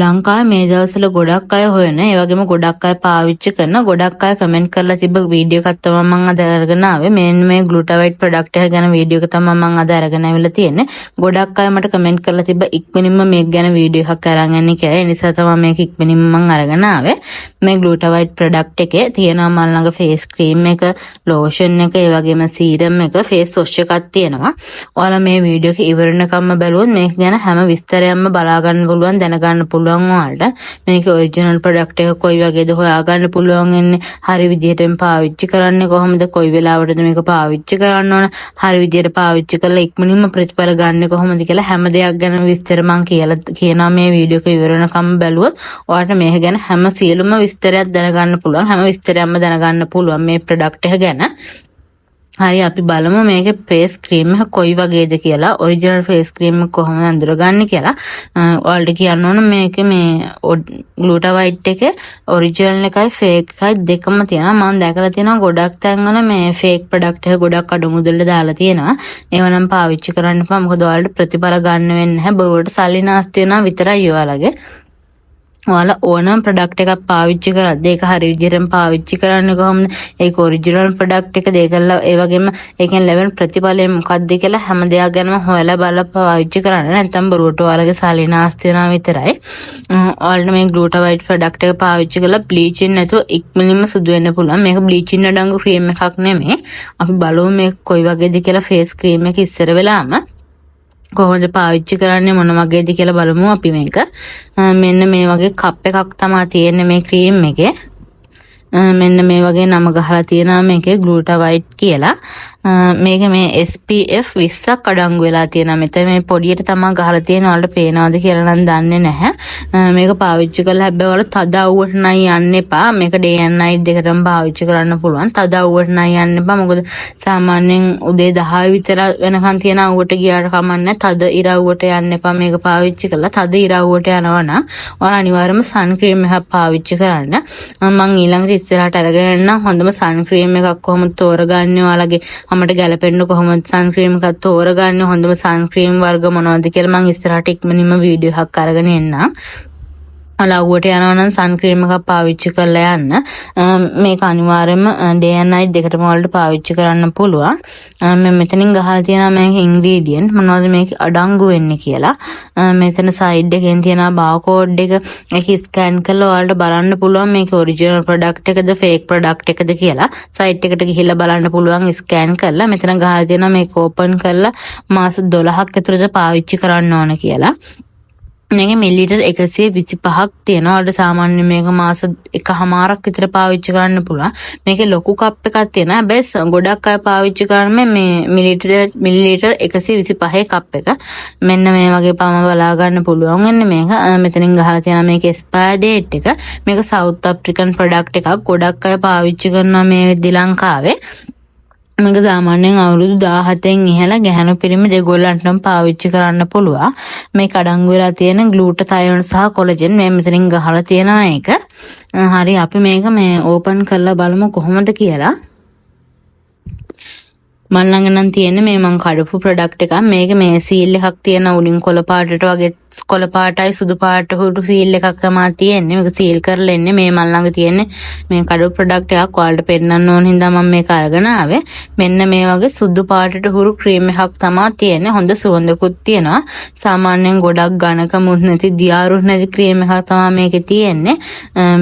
ලංකාවේ මේ දවස්වල ගොඩක් අය හොයන ඒ වගේම ගොඩක් අය පාවිච්චි කරන ගොඩක් අය කමෙන්ට් කරලා තිබ්බ වීඩියෝ එකක් තමයි මම අද අරගෙන ආවේ. මේ ග්ලූටාවයිට් ප්‍රොඩක්ට් එක ගැන වීඩියෝ එක තමයි මම අද අරගෙන ආවිලා තියෙන්නේ. ගොඩක් අය මට කමෙන්ට් කරලා තිබ්බ ඉක්මනින්ම මේක ගැන වීඩියෝ එකක් අරන් යන්න කියලා. ඒ නිසා තමයි මේක ඉක්මනින්ම මම අරගෙන ආවේ. මේ ග්ලූටාවයිට් ප්‍රොඩක්ට් එකේ තියෙනවා මල් ළඟ ෆේස් ක්‍රීම් එක, ලෝෂන් එක, ඒ වගේම සීරම් එක, ෆේස් වොෂ් එකක් තියෙනවා. ඔයාලා මේ වීඩියෝ එක ඉවරනකම්ම බැලුවොත් මේක ගැන හැම විස්තරයක්ම බලා ගන්න පුළුවන්, දැනගන්න පුළුවන් ඔයාලට. මේක ඔරිජිනල් ප්‍රොඩක්ට් එක කොයි වගේද හොයාගන්න පුළුවන් වෙන්නේ, හරි විදිහටම පාවිච්චි කරන්නේ කොහොමද, කොයි වෙලාවටද මේක පාවිච්චි කරන්න ඕන, හරි විදිහට පාවිච්චි කරලා ඉක්මනින්ම ප්‍රතිඵල ගන්න කොහොමද කියලා හැම දෙයක් ගැන විස්තර මම කියනවා මේ වීඩියෝ එක ඉවරනකම් බැලුවොත් ඔයාලට මේක ගැන හැම සියලුම විස්තරයක් දැනගන්න පුළුවන්. හැම විස්තරයක්ම දැනගන්න පුළුවන් මේ ප්‍රොඩක්ට් එක ගැන. හරි අපි බලමු මේකේ ෆේස් ක්‍රීම් එක කොයි වගේද කියලා, ඔරිජිනල් ෆේස් ක්‍රීම් එක කොහොමද අඳුරගන්නේ කියලා. ඔයාලට කියන්න ඕන මේකේ මේ ග්ලූටාවයිට් එකේ ඔරිජිනල් එකයි ෆේක් එකයි දෙකම තියෙනවා. මම දැකලා තියෙනවා ගොඩක් තැන්වල මේ ෆේක් ප්‍රොඩක්ට් එක ගොඩක් අඩු මුදලට දාලා තියෙනවා. ඒව නම් පාවිච්චි කරන්න එපා. මොකද ඔයාලට ප්‍රතිඵල ගන්න වෙන්නේ නැහැ. බොරුවට සල්ලි නාස්ති වෙනවා විතරයි ඔයාලගේ. ඔයාලා ඕනම ප්‍රොඩක්ට් එකක් පාවිච්චි කරද්දී ඒක හරි විදිහටම පාවිච්චි කරන්නේ කොහොමද? ඒක ඔරිජිනල් ප්‍රොඩක්ට් එකද? ඒකලා ඒ වගේම ඒකෙන් ලැබෙන ප්‍රතිඵලය මොකක්ද කියලා හැම දෙයක් ගැනම හොයලා බලලා පාවිච්චි කරන්න. නැත්නම් බොරුවට ඔයාලගේ සල්ලි නාස්ති වෙනවා විතරයි. ඔයාලට මේ ග්ලූටාවයිට් ප්‍රොඩක්ට් එක පාවිච්චි කරලා බ්ලීචින් නැතුව ඉක්මනින්ම සුදු වෙන්න පුළුවන්. මේක බ්ලීචින් නඩංගු ක්‍රීම් එකක් නෙමෙයි. අපි බලමු මේක කොයි වගේද කියලා ෆේස් ක්‍රීම් එක ඉස්සර වෙලාම කොහොමද පාවිච්චි කරන්නේ මොන වගේද කියලා බලමු අපි මේක. මෙන්න මේ වගේ කප් එකක් තමයි තියෙන්නේ මේ ක්‍රීම් එකේ. මෙන්න මේ වගේ නම ගහලා තියෙනවා මේකේ ග්ලූටාවයිට් කියලා. මේක මේ SPF 20ක් අඩංගු වෙලා තියෙනවා. මෙතන මේ පොඩියට තමයි ගහලා තියෙන. ඔයාලට පේනවද කියලා නම් දන්නේ නැහැ. මේක පාවිච්චි කරලා හැබැයි ඔයාලා තද අවුවට නම් යන්න එපා. මේක day and night දෙකටම පාවිච්චි කරන්න පුළුවන්. තද අවුවට නම් යන්න එපා. මොකද සාමාන්‍යයෙන් උදේ 10 විතර වෙනකන් තියෙන අවුවට ගියාට කමන්නේ. තද ඉරව්වට යන්න එපා. මේක පාවිච්චි කරලා තද ඉරව්වට යනවා නම් ඔයාලා අනිවාර්යයෙන්ම සන් ක්‍රීම් එකක් පාවිච්චි කරන්න. මම ඊළඟට ඉස්සරහට අරගෙන යන්න හොඳම සන් ක්‍රීම් එකක් කොහොමද තෝරගන්නේ, ඔයාලගේ අපිට ගැලපෙන්න කොහොමද සන් ක්‍රීම් එකක් තෝරගන්නේ, හොඳම සන් ක්‍රීම් වර්ග මොනවද කියලා මම ඉස්සරහට ඉක්මනින්ම වීඩියෝ එකක් අරගෙන එන්නම්. ලව්වට යනවා නම් සන් ක්‍රීම් එකක් පාවිච්චි කරලා යන්න. මේක අනිවාර්යයෙන්ම day and night දෙකටම වලට පාවිච්චි කරන්න පුළුවන්. මම මෙතනින් ගහලා තියෙනවා මේකේ ඉන්ග්‍රීඩියන්ට් මොනවද මේක අඩංගු වෙන්නේ කියලා. මෙතන සයිඩ් එකෙන් තියෙනවා බාර් එක. ඒක ස්කෑන් කරලා ඔයාලට බලන්න පුළුවන් මේක ඔරිජිනල් ප්‍රොඩක්ට් එකද ෆේක් ප්‍රොඩක්ට් එකද කියලා. සයිට් එකට ගිහිල්ලා බලන්න පුළුවන් ස්කෑන් කරලා. මෙතන ගහලා තියෙනවා මේක ඕපන් කරලා මාස 12ක් ඇතුළත පාවිච්චි කරන්න ඕන කියලා. මේක මිලිලිටර් 125ක් තියෙනවා. ඔයාලට සාමාන්‍ය මේක මාස 1.5ක් විතර පාවිච්චි කරන්න පුළුවන්. මේකේ ලොකු කප් එකක් තියෙනවා. හැබැයි ගොඩක් අය පාවිච්චි කරන්නේ මේ මිලිලිටර් 125 කප් එක. මෙන්න මේ වගේ පම බලා ගන්න පුළුවන් වෙන්නේ මේක. මෙතනින් ගහලා තියෙනවා මේක එක්ස්පයර් ඩේට් එක. මේක සවුත් අප්‍රිකන් ප්‍රොඩක්ට් එකක්. ගොඩක් අය පාවිච්චි කරනවා මේ ලංකාවේ. මේක සාමාන්‍යයෙන් අවුරුදු 17න් ඉහළ ගැහැණු පිරිමි දෙගොල්ලන්ටම පාවිච්චි කරන්න පුළුවන්. මේක අඩංගු වෙලා තියෙන ග්ලූටාතයෝන් සහ කොලජන්. මේ මෙතනින් ගහලා තියෙනවා ඒක. හරි අපි මේක මේ ඕපන් කරලා බලමු කොහොමද කියලා. මම ළඟ නම් තියෙන්නේ මේ මං කඩපු ප්‍රොඩක්ට් එකක්. මේක මේ සීල් එකක් තියෙන උඩින් කොළ පාටට වගේ කොළ පාටයි සුදු පාට හුරු සීල් එකක් තමයි තියෙන්නේ. මේක සීල් කරලා එන්නේ. මේ මල් ළඟ තියෙන්නේ මේ කඩපු ප්‍රොඩක්ට් එකක්. ඔයාලට පෙන්නන්න ඕන හින්දා මම මේක අරගෙන ආවේ. මෙන්න මේ වගේ සුදු පාටට හුරු ක්‍රීම් එකක් තමයි තියෙන්නේ. හොඳ සුවඳකුත් තියෙනවා. සාමාන්‍යයෙන් ගොඩක් ඝනකමුත් නැති දියාරුත් නැති ක්‍රීම් එකක් තමයි මේකේ තියෙන්නේ.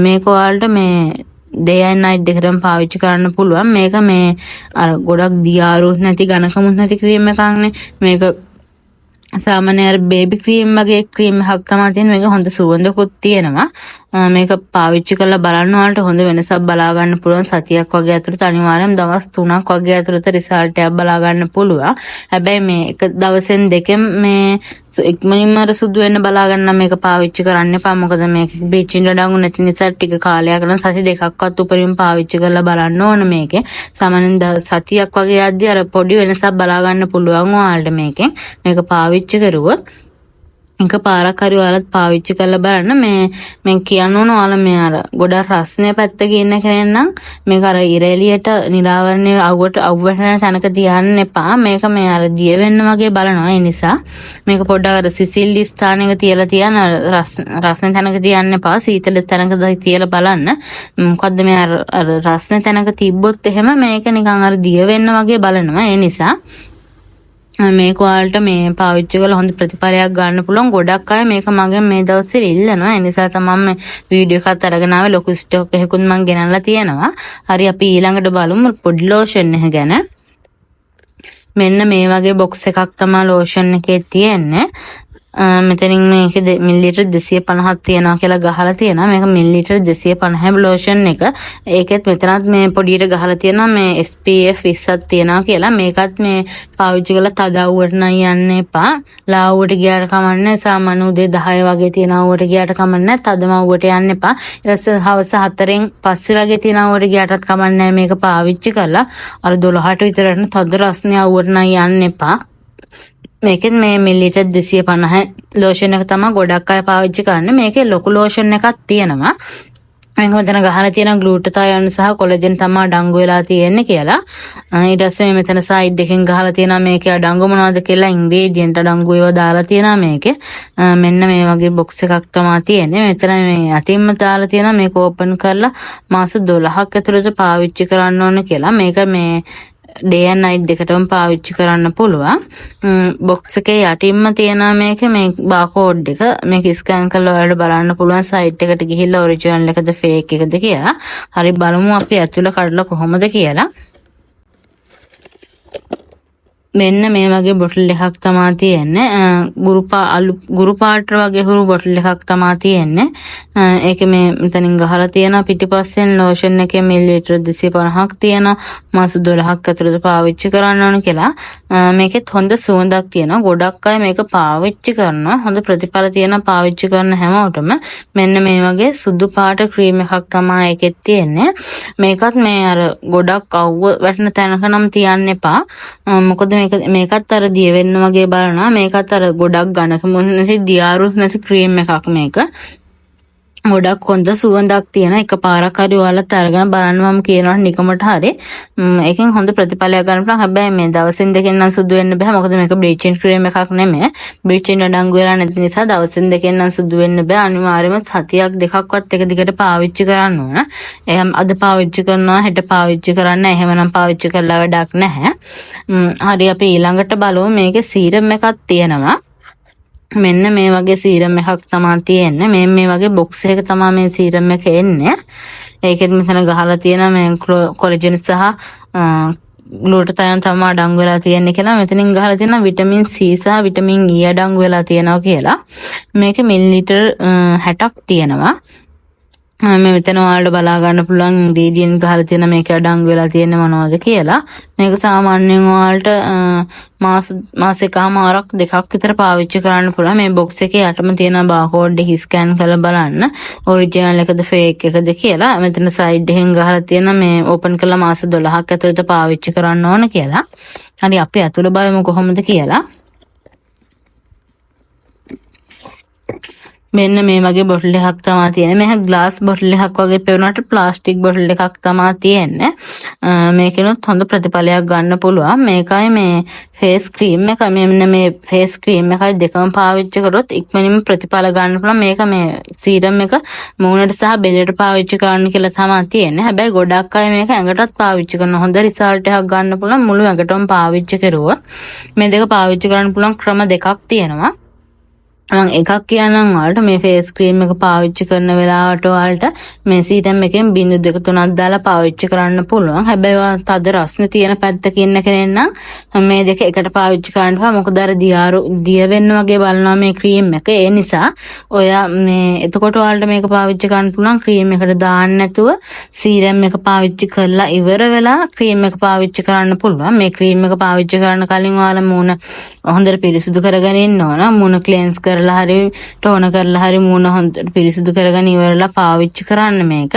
මේක ඔයාලට මේ day and night දෙකටම පාවිච්චි කරන්න පුළුවන්. මේක මේ අර ගොඩක් දියාරුත් නැති ඝනකමුත් නැති ක්‍රීම් එකක්නේ. මේක සාමාන්‍ය අර බේබි ක්‍රීම් වගේ ක්‍රීම් එකක් තමයි තියෙන්නේ. මේක හොඳ සුවඳකුත් තියෙනවා. මේක පාවිච්චි කරලා බලන්න ඔයාලට හොඳ වෙනසක් බලා ගන්න පුළුවන්. සතියක් වගේ ඇතුළත අනිවාර්යයෙන් දවස් 3ක් වගේ ඇතුළත රිසල්ට් එකක් බලා ගන්න පුළුවන්. හැබැයි මේ එක දවසෙන් දෙකෙන් මේ ඉක්මනින්ම අර සුදු වෙන්න බලා ගන්න මේක පාවිච්චි කරන්න එපා. මොකද මේක බ්ලීචින් අඩංගු නැති නිසා ටික කාලයක් කරන සති දෙකක්වත් උපරිම පාවිච්චි කරලා බලන්න ඕන මේකේ. සාමාන්‍යයෙන් සතියක් වගේ යද්දී අර පොඩි වෙනසක් බලා ගන්න පුළුවන් ඔයාලට මේකෙන්. මේක පාවිච්චි කරුවොත් එක පාරක් හරි ඔයාලත් පාවිච්චි කරලා බලන්න. මේ කියන්න ඕන ඔයාලා මේ අර ගොඩක් රස්නේ පැත්තක ඉන්න කෙනෙක් නම් මේක අර ඉර එළියට නිරාවරණය අවුවට තැනක තියන්න එපා. මේක මේ අර දිය වෙන්න වගේ බලනවා. ඒ නිසා මේක පොඩ්ඩක් අර සිසිල් ස්ථානයක තියලා තියන්න. රස්නේ තැනක තියන්න එපා. සීතල තැනක තියලා බලන්න. මොකද්ද මේ අර රස්නේ තැනක තිබ්බොත් එහෙම මේක නිකන් අර දිය වෙන්න වගේ බලනවා. ඒ නිසා මේක ඔයාලට මේ පාවිච්චි කරලා හොඳ ප්‍රතිඵලයක් ගන්න පුළුවන්. ගොඩක් අය මේක මගෙන් මේ දවස්වල ඉල්ලනවා. ඒ නිසා තමයි මේ වීඩියෝ එකත් අරගෙන ආවේ. ලොකු ස්ටොක් එකකුත් මම ගෙනල්ලා තියෙනවා. හරි අපි ඊළඟට බලමු පොඩි ලෝෂන් එක ගැන. මෙන්න මේ වගේ බොක්ස් එකක් තමයි ලෝෂන් එකේ තියෙන්නේ. මෙතනින් මේකේ මිලිලිටර් 250ක් තියනවා කියලා ගහලා තියෙනවා. මේක මිලිලිටර් 250 ලෝෂන් එක. ඒකෙත් මෙතනත් මේ පොඩියට ගහලා තියෙනවා මේ SPF 20ක් තියනවා කියලා. මේකත් මේ පාවිච්චි කරලා තදවුවට නම් යන්න එපා. ලාවුවට ගියාට කමන්නේ. සාමාන්‍ය උදේ 10 වගේ තියනවුවට ගියාට කමන්නේ. තදමවුවට යන්න එපා. ඊට පස්සේ හවස 4න් පස්සේ වගේ තියනවුවට ගියාටත් කමන්නේ. මේක පාවිච්චි කරලා අර 12ට විතරට තද රස්නේ අවුවට නම් යන්න එපා. මේකෙත් මේ මිලිලිටර් 250 ලෝෂන් එක තමයි ගොඩක් අය පාවිච්චි කරන්නේ. මේකේ ලොකු ලෝෂන් එකක් තියෙනවා. මේක මෙතන ගහලා තියෙන ග්ලූටාතයන් සහ කොලජන් තමයි අඩංගු වෙලා තියෙන්නේ කියලා. ඊට පස්සේ මෙතන සයිඩ් එකෙන් ගහලා තියෙනවා මේකේ අඩංගු මොනවද කියලා ඉන්ග්‍රීඩියන්ට් අඩංගු ඒවා දාලා තියෙනවා මේකේ. මෙන්න මේ වගේ බොක්ස් එකක් තමයි තියෙන්නේ. මෙතන මේ යටින්ම දාලා තියෙනවා මේක ඕපන් කරලා මාස 12ක් ඇතුළත පාවිච්චි කරන්න ඕන කියලා. මේක මේ day and night දෙකටම පාවිච්චි කරන්න පුළුවන්. බොක්ස් එකේ යටින්ම තියෙන මේ බාකෝඩ් එක මේක ස්කෑන් කරලා ඔයාලට බලන්න පුළුවන් සයිට් එකට ගිහිල්ලා ඔරිජිනල් එකද ෆේක් එකද කියලා. හරි බලමු අපි ඇතුළ කඩලා කොහොමද කියලා. මෙන්න මේ වගේ බොටල් එකක් තමයි තියෙන්නේ. ගුරු පාට වගේ හුරු බොටල් එකක් තමයි තියෙන්නේ. ඒක මේ මෙතනින් ගහලා තියෙනවා පිටිපස්සෙන් ලෝෂන් එකේ මිලිලිටර් 250ක් තියෙනවා. මාස 12ක් ඇතුළත පාවිච්චි කරන්න ඕන කියලා. මේකෙත් හොඳ සුවඳක් තියෙනවා. ගොඩක් අය මේක පාවිච්චි කරනවා. හොඳ ප්‍රතිඵල තියෙන පාවිච්චි කරන හැමෝටම මෙන්න මේ වගේ සුදු පාට ක්‍රීම් එකක් තමයි ඒකෙත් තියෙන්නේ. මේකත් මේ අර ගොඩක් අවුව වැටෙන තැනක නම් තියන්න එපා. මොකද මේකත් අර දිය වෙන්න වගේ බලනවා. මේකත් අර ගොඩක් ඝනක නැති දියාරුත් නැති ක්‍රීම් එකක් මේක. ගොඩක් හොඳ සුවඳක් තියෙන එකපාරක් හරි ඔයාලත් අරගෙන බලන්න මම කියනවා නිකමට හරි. ඒකෙන් හොඳ ප්‍රතිඵලයක් ගන්න පුළුවන්. හැබැයි මේ දවසින් දෙකෙන් නම් සුදු වෙන්න බෑ. මොකද මේක බ්ලීචින් ක්‍රීම් එකක් නෙමෙයි. බ්ලීචින් අඩංගු වෙලා නැති නිසා දවසින් දෙකෙන් නම් සුදු වෙන්න බෑ. අනිවාර්යයෙන්ම සතියක් දෙකක්වත් එක දිගට පාවිච්චි කරන්න ඕන. එහෙනම් අද පාවිච්චි කරනවා හෙට පාවිච්චි කරන්න. එහෙමනම් පාවිච්චි කරලා වැඩක් නැහැ. හරි අපි ඊළඟට බලමු මේකේ සීරම් එකක් තියෙනවා. මෙන්න මේ වගේ සීරම් එකක් තමයි තියෙන්නේ. මේ වගේ බොක්ස් එක තමයි මේ සීරම් එක එන්නේ. ඒකෙත් මෙතන ගහලා තියෙන මේ කොලජන් සහ ග්ලූටාතයන් තමයි අඩංගු වෙලා තියෙන්නේ කියලා. මෙතනින් ගහලා තියෙන විටමින් C සහ විටමින් E අඩංගු වෙලා තියෙනවා කියලා. මේක මිලිලිටර් 60ක් තියෙනවා. මේ මෙතන ඔයාලට බලා ගන්න පුළුවන් ඉන්ග්‍රීඩියන්ට් ගහලා තියෙන මේක අඩංගු වෙලා තියෙන්නේ මොනවද කියලා. මේක සාමාන්‍යයෙන් ඔයාලට මාස එකමාරක් දෙකක් විතර පාවිච්චි කරන්න පුළුවන්. මේ බොක්ස් එකේ යටම තියෙන බාකෝඩ් එක ස්කෑන් කරලා බලන්න ඔරිජිනල් එකද ෆේක් එකද කියලා. මෙතන සයිඩ් එකෙන් ගහලා තියෙන මේ ඕපන් කරලා මාස 12ක් ඇතුළත පාවිච්චි කරන්න ඕන කියලා. හරි අපි ඇතුළ බලමු කොහොමද කියලා. මෙන්න මේ වගේ බොටල් එකක් තමයි තියෙන්නේ. මේක ග්ලාස් බොටල් එකක් වගේ පෙවුනට ප්ලාස්ටික් බොටල් එකක් තමයි තියෙන්නේ. මේකෙනුත් හොඳ ප්‍රතිඵලයක් ගන්න පුළුවන්. මේකයි මේ ෆේස් ක්‍රීම් එක. මෙන්න මේ ෆේස් ක්‍රීම් එකයි දෙකම පාවිච්චි කරොත් ඉක්මනින්ම ප්‍රතිඵල ගන්න පුළුවන්. මේක මේ සීරම් එක මූණට සහ බෙල්ලට පාවිච්චි කරන්න කියලා තමයි තියෙන්නේ. හැබැයි ගොඩක් අය මේක ඇඟටත් පාවිච්චි කරන හොඳ රිසල්ට් එකක් ගන්න පුළුවන්. මුළු ඇඟටම පාවිච්චි කරුවොත් මේ දෙක පාවිච්චි කරන්න පුළුවන් ක්‍රම දෙකක් තියෙනවා. මම එකක් කියන්නම් ඔයාලට මේ ෆේස් ක්‍රීම් එක පාවිච්චි කරන වෙලාවට ඔයාලට මේ සීරම් එකෙන් බිංදු 2-3ක් දාලා පාවිච්චි කරන්න පුළුවන්. හැබැයි ඔයා තද රස්නේ තියෙන පැත්තක ඉන්න කෙනෙක් නම් මේ දෙක එකට පාවිච්චි කරන්න බෑ. මොකද අර දිය වෙන්න වගේ බලනවා මේ ක්‍රීම් එක. ඒ නිසා ඔයා මේ එතකොට ඔයාලට මේක පාවිච්චි කරන්න පුළුවන්. ක්‍රීම් එකට දාන්න නැතුව සීරම් එක පාවිච්චි කරලා ඉවර වෙලා ක්‍රීම් එක පාවිච්චි කරන්න පුළුවන්. මේ ක්‍රීම් එක පාවිච්චි කරන කලින් ඔයාලා මූණ හොඳට පිරිසිදු කරගෙන ඉන්න ඕන. මූණ ක්ලෙන්ස් කරලා හරි ටෝන කරලා හරි මූණ හොඳට පිරිසිදු කරගෙන ඉවරලා පාවිච්චි කරන්න මේක.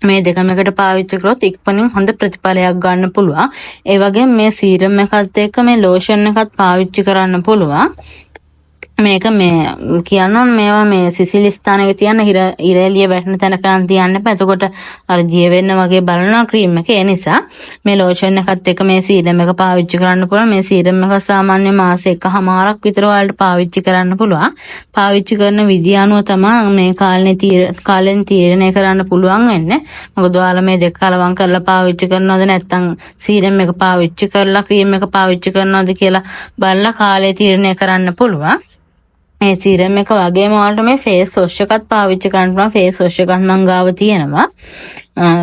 මේ දෙකම එකට පාවිච්චි කරොත් ඉක්මනින් හොඳ ප්‍රතිඵලයක් ගන්න පුළුවන්. ඒ වගේම මේ සීරම් එකත් එක්ක මේ ලෝෂන් එකත් පාවිච්චි කරන්න පුළුවන්. මේක මේ කියනවා මේවා මේ සිසිල් ස්ථානයක තියන්න ඉර එළිය වැටෙන තැනක නම් තියන්න එපා. එතකොට අර දිය වෙන්න වගේ බලනවා ක්‍රීම් එක. ඒ නිසා මේ ලෝෂන් එකත් එක්ක මේ සීරම් එක පාවිච්චි කරන්න පුළුවන්. මේ සීරම් එක සාමාන්‍ය මාස 1.5ක් විතර ඔයාලට පාවිච්චි කරන්න පුළුවන්. පාවිච්චි කරන විදිය අනුව තමයි මේ කාලෙන් තීරණය කරන්න පුළුවන් වෙන්නේ. මොකද ඔයාලා මේ දෙක කලවම් කරලා පාවිච්චි කරනවද නැත්නම් සීරම් එක පාවිච්චි කරලා ක්‍රීම් එක පාවිච්චි කරනවද කියලා බලලා කාලය තීරණය කරන්න පුළුවන්. මේ සීරම් එක වගේම ඔයාලට මේ ෆේස් වොෂ් එකත් පාවිච්චි කරන්න පුළුවන්. ෆේස් වොෂ් එකත් මං ගාව තියෙනවා.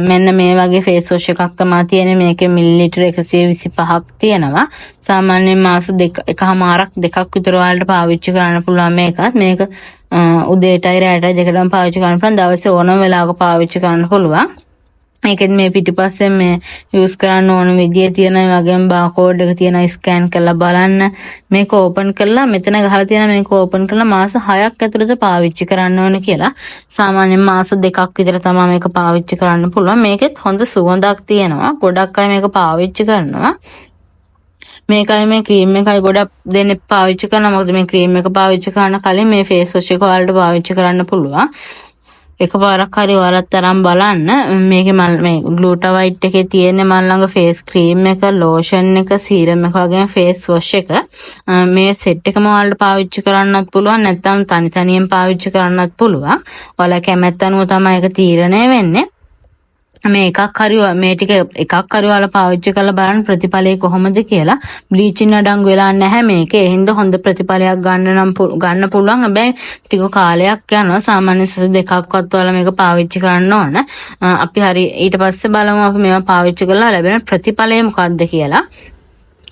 මෙන්න මේ වගේ ෆේස් වොෂ් එකක් තමයි තියෙන්නේ. මේකේ මිලිලිටර් 125ක් තියෙනවා. සාමාන්‍යයෙන් මාස 1.5ක් විතර ඔයාලට පාවිච්චි කරන්න පුළුවන් මේකත්. මේක උදේටයි රාත්‍රියයි දෙකටම පාවිච්චි කරන්න පුළුවන්. දවසේ ඕනම වෙලාවක පාවිච්චි කරන්න පුළුවන්. මේකෙත් මේ පිටිපස්සෙන් මේ යූස් කරන්න ඕන විදිය තියෙනවා. වගේම බාකෝඩ් එක තියෙනවා. ස්කෑන් කරලා බලන්න. මේක ඕපන් කරලා මෙතන ගහලා තියෙනවා මේක ඕපන් කරලා මාස 6ක් ඇතුළත පාවිච්චි කරන්න ඕන කියලා. සාමාන්‍යයෙන් මාස 2ක් විතර තමයි මේක පාවිච්චි කරන්න පුළුවන්. මේකෙත් හොඳ සුවඳක් තියෙනවා. ගොඩක් අය මේක පාවිච්චි කරනවා. මේකයි මේ ක්‍රීම් එකයි ගොඩක් දෙනෙක් පාවිච්චි කරනවා. මොකද මේ ක්‍රීම් එක පාවිච්චි කරන කලින් මේ ෆේස් වොෂ් එක ඔයාලට පාවිච්චි කරන්න පුළුවන්. එකපාරක් හරි ඔයාලත් තරම් බලන්න. මේකේ මේ ග්ලූටාවයිට් එකේ තියෙන මල් ළඟ ෆේස් ක්‍රීම් එක, ලෝෂන් එක, සීරම් එක වගේම ෆේස් වොෂ් එක. මේ සෙට් එකම ඔයාලට පාවිච්චි කරන්නත් පුළුවන්. නැත්නම් තනියෙන් පාවිච්චි කරන්නත් පුළුවන්. ඔයාලා කැමැත්ත අනුව තමයි ඒක තීරණය වෙන්නේ. මේ එකක් හරි ඔයාලා පාවිච්චි කරලා බලන්න ප්‍රතිඵලය කොහොමද කියලා. බ්ලීචින් අඩංගු වෙලා නැහැ මේකේ. ඒ හින්දා හොඳ ප්‍රතිඵලයක් ගන්න පුළුවන්. හැබැයි ටික කාලයක් යනවා. සාමාන්‍ය සති 2ක්වත් ඔයාලා මේක පාවිච්චි කරන්න ඕන. අපි හරි ඊට පස්සේ බලමු අපි මේවා පාවිච්චි කරලා ලැබෙන ප්‍රතිඵලය මොකක්ද කියලා.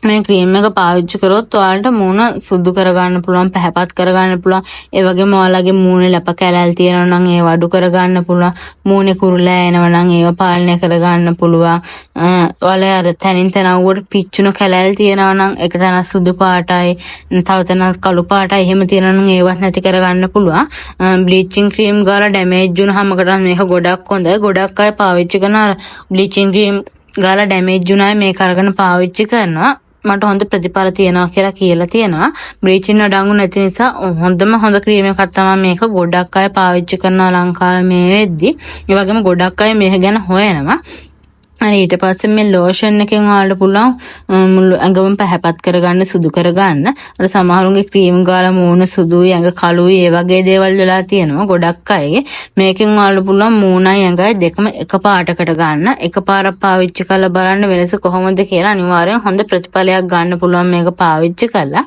මේ ක්‍රීම් එක පාවිච්චි කරොත් ඔයාලට මූණ සුදු කරගන්න පුළුවන්, පැහැපත් කරගන්න පුළුවන්. ඒ වගේම ඔයාලගේ මූණේ ලප කැලැල් තියෙනවා නම් ඒව අඩු කරගන්න පුළුවන්. මූණේ කුරුල්ලා එනවා නම් ඒව පාලනය කරගන්න පුළුවන්. ඔයාලා අර තනින් තන අවුවට පිච්චුණු කැලැල් තියෙනවා නම් එක තැනක් සුදු පාටයි, තව තැනක් කළු පාටයි එහෙම තියෙනවා නම් ඒවත් නැති කරගන්න පුළුවන්. බ්ලීචින් ක්‍රීම් ගාලා ඩැමේජ් වුණාම මේක ගොඩක් හොඳයි. ගොඩක් අය පාවිච්චි කරන බ්ලීචින් ක්‍රීම් ගාලා ඩැමේජ් වුණාම මේක අරගෙන පාවිච්චි කරනවා. මට හොඳ ප්‍රතිඵල තියෙනවා කියලා තියෙනවා. බ්ලීචින් අඩංගු නැති නිසා හොඳ ක්‍රීම් එකක් තමයි මේක. ගොඩක් අය පාවිච්චි කරනවා ලංකාවේ මේ වෙද්දි. ඒ වගේම ගොඩක් අය මේක ගැන හොයනවා. ඊට පස්සේ මේ ලෝෂන් එකෙන් ඔයාලට පුළුවන් මුළු ඇඟම පැහැපත් කරගන්න, සුදු කරගන්න. අර සමහරුන්ගේ ක්‍රීම් ගාලා මූණ සුදුයි, ඇඟ කළුයි, ඒ වගේ දේවල් වෙලා තියෙනවා ගොඩක් අයගේ. මේකෙන් ඔයාලට පුළුවන් මූණයි ඇඟයි දෙකම එකපාරටකට ගන්න. එකපාරක් පාවිච්චි කරලා බලන්න වෙනස කොහොමද කියලා. අනිවාර්යෙන් හොඳ ප්‍රතිඵලයක් ගන්න පුළුවන් මේක පාවිච්චි කරලා.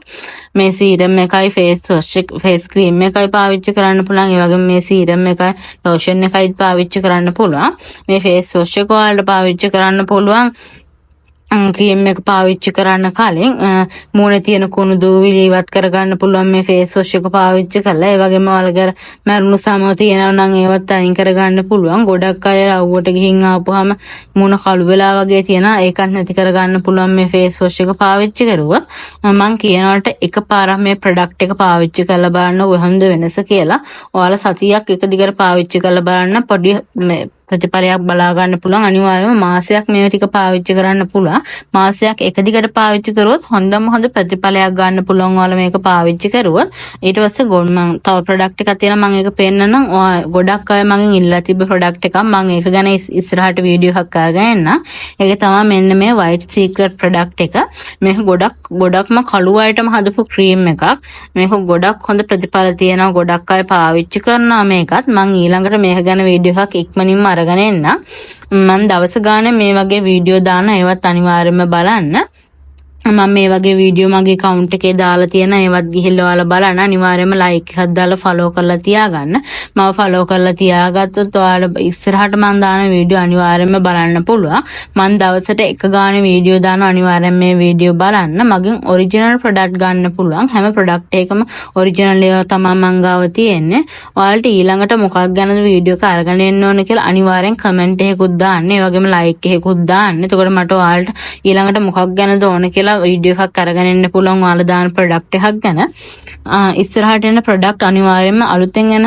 මේ සීරම් එකයි ෆේස් ක්‍රීම් එකයි පාවිච්චි කරන්න පුළුවන්. ඒ වගේම මේ සීරම් එකයි ලෝෂන් එකයි පාවිච්චි කරන්න පුළුවන්. මේ ෆේස් වොෂ් එක ඔයාලට පාවිච්චි කරන්න පුළුවන්. ක්‍රීම් එක පාවිච්චි කරන්න කලින් මූණේ තියෙන කුණු දූවිලි ඉවත් කරගන්න පුළුවන් මේ ෆේස් වොෂ් එක පාවිච්චි කරලා. ඒ වගේම ඔයාලගේ මරුණු සම තියෙනවා නම් ඒවත් අයින් කරගන්න පුළුවන්. ගොඩක් අය අවුවට ගිහින් ආපුවාම මූණ කළු වෙලා වගේ තියෙනවා. ඒකත් නැති කරගන්න පුළුවන් මේ ෆේස් වොෂ් එක පාවිච්චි කරුවොත්. මම කියනවාට එකපාරක් මේ ප්‍රොඩක්ට් එක පාවිච්චි කරලා බලන්න කොහොමද වෙනස කියලා. ඔයාලා සතියක් එක දිගට පාවිච්චි කරලා බලන්න පොඩි ප්‍රතිඵලයක් බලා ගන්න පුළුවන්. අනිවාර්යයෙන්ම මාසයක් මේ ටික පාවිච්චි කරන්න පුළුවන්. මාසයක් එක දිගට පාවිච්චි කරොත් හොඳ ප්‍රතිඵලයක් ගන්න පුළුවන්. ඔයාලා මේක පාවිච්චි කරුවොත් ඊට පස්සේ මම තව ප්‍රොඩක්ට් එකක් තියෙනවා. මම ඒක පෙන්නනම්. ගොඩක් අය මගෙන් ඉල්ලලා තිබ්බ ප්‍රොඩක්ට් එකක්. මම ඒක ගැන ඉස්සරහට වීඩියෝ එකක් අරගෙන එන්න. ඒක තමයි මෙන්න මේ White Secret ප්‍රොඩක්ට් එක. මේක ගොඩක්ම කළු අයටම හදපු ක්‍රීම් එකක්. මේක ගොඩක් හොඳ ප්‍රතිඵල තියෙනවා. ගොඩක් අය පාවිච්චි කරනවා මේකත්. මම ඊළඟට මේක ගැන වීඩියෝ එකක් ඉක්මනින්ම අරගෙන එන්න. මම දවස් ගානේ මේ වගේ වීඩියෝ දාන ඒවත් අනිවාර්යයෙන්ම බලන්න. මම මේ වගේ වීඩියෝ මගේ account එකේ දාලා තියෙන ඒවත් ගිහිල්ලා ඔයාලා බලන්න. අනිවාර්යයෙන්ම like එකක් දාලා follow කරලා තියාගන්න. මම follow කරලා තියාගත්තොත් ඔයාලා ඉස්සරහට මම දාන වීඩියෝ අනිවාර්යයෙන්ම බලන්න පුළුවන්. මම දවසට එක ගානේ වීඩියෝ දානවා. අනිවාර්යයෙන් මේ වීඩියෝ බලන්න. මගෙන් original product ගන්න පුළුවන්. හැම product එකම original ඒවා තමයි මං ගාව තියෙන්නේ. ඔයාලට ඊළඟට මොකක් ගැනද වීඩියෝ එක අරගෙන එන්න ඕන කියලා අනිවාර්යෙන් comment එකකුත් දාන්න. ඒ වගේම like එකකුත් දාන්න. එතකොට මට ඔයාලට ඊළඟට මොකක් ගැනද ඕන කියලා වීඩියෝ එකක් අරගෙන එන්න පුළුවන්. ඔයාලා දාන ප්‍රොඩක්ට් එකක් ගැන. ඉස්සරහට එන ප්‍රොඩක්ට් අනිවාර්යයෙන්ම අලුතෙන් එන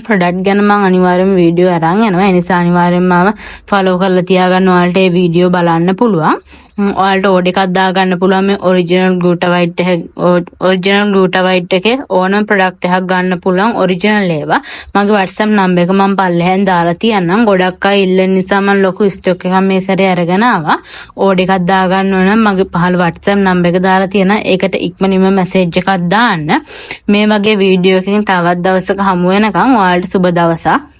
ප්‍රොඩක්ට් ගැන මම අනිවාර්යයෙන්ම වීඩියෝ අරන් යනවා. ඒ නිසා අනිවාර්යයෙන්ම follow කරලා තියාගන්න. ඔයාලට මේ වීඩියෝ බලන්න පුළුවන්. ඔයාලට ඕඩර් එකක් දාගන්න පුළුවන් මේ ඔරිජිනල් ග්ලූටවයිට් එකේ ඕනම ප්‍රොඩක්ට් එකක් ගන්න පුළුවන් ඔරිජිනල් ඒවා. මගේ WhatsApp නම්බර් එක මම පල්ලෙහෙන් දාලා තියන්නම්. ගොඩක් අය ඉල්ලන නිසා මම ලොකු ස්ටොක් එකක් මේ සැරේ අරගෙන ආවා. ඕඩර් එකක් දාගන්න ඕන නම් මගේ පහළ WhatsApp නම්බර් එක දාලා තියෙනවා. ඒකට ඉක්මනින්ම මැසේජ් එකක් දාන්න. මේ වගේ වීඩියෝ එකකින් තවත් දවසක හමු වෙනකන් ඔයාලට සුබ දවසක්.